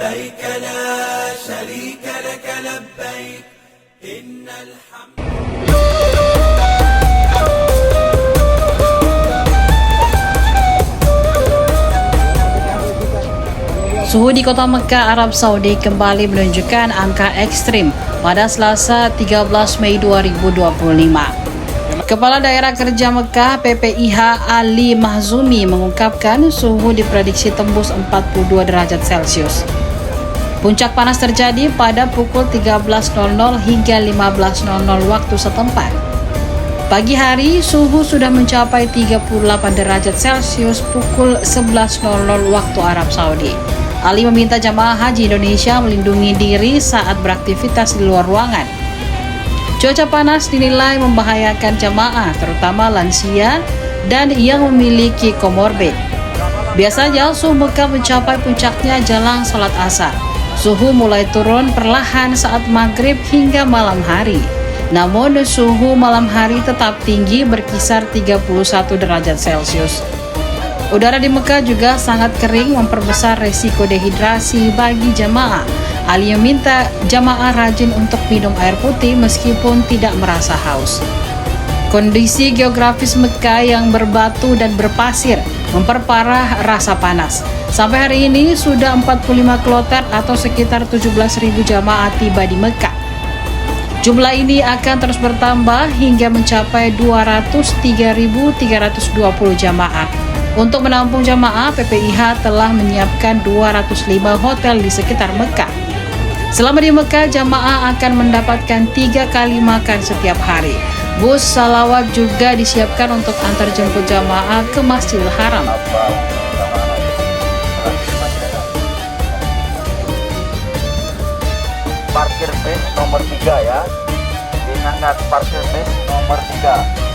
لبيك لا شريك لك لبيك إن الحمد. Suhu di kota Mekah, Arab Saudi kembali menunjukkan angka ekstrim pada Selasa 13 Mei 2025. Kepala Daerah Kerja Mekah PPIH Ali Mahzumi mengungkapkan suhu diprediksi tembus 42 derajat Celcius. Puncak panas terjadi pada pukul 13.00 hingga 15.00 waktu setempat. Pagi hari, suhu sudah mencapai 38 derajat Celcius pukul 11.00 waktu Arab Saudi. Ali meminta jamaah haji Indonesia melindungi diri saat beraktivitas di luar ruangan. Cuaca panas dinilai membahayakan jamaah, terutama lansia dan yang memiliki komorbid. Biasanya suhu Mekah mencapai puncaknya jelang salat asar. Suhu mulai turun perlahan saat maghrib hingga malam hari. Namun suhu malam hari tetap tinggi berkisar 31 derajat Celcius. Udara di Mekah juga sangat kering memperbesar resiko dehidrasi bagi jamaah. Ali meminta jamaah rajin untuk minum air putih meskipun tidak merasa haus. Kondisi geografis Mekah yang berbatu dan berpasir memperparah rasa panas. Sampai hari ini sudah 45 kloter atau sekitar 17.000 jamaah tiba di Mekah. Jumlah ini akan terus bertambah hingga mencapai 203.320 jamaah. Untuk menampung jamaah, PPIH telah menyiapkan 205 hotel di sekitar Mekah. Selama di Mekah, jamaah akan mendapatkan 3 kali makan setiap hari. Bus salawat juga disiapkan untuk antar jemput jamaah ke Masjidil Haram. Parkir bus nomor 3 ya. Diingat parkir bus nomor 3.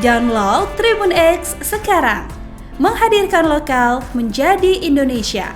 Download Tribun X sekarang, menghadirkan lokal menjadi Indonesia.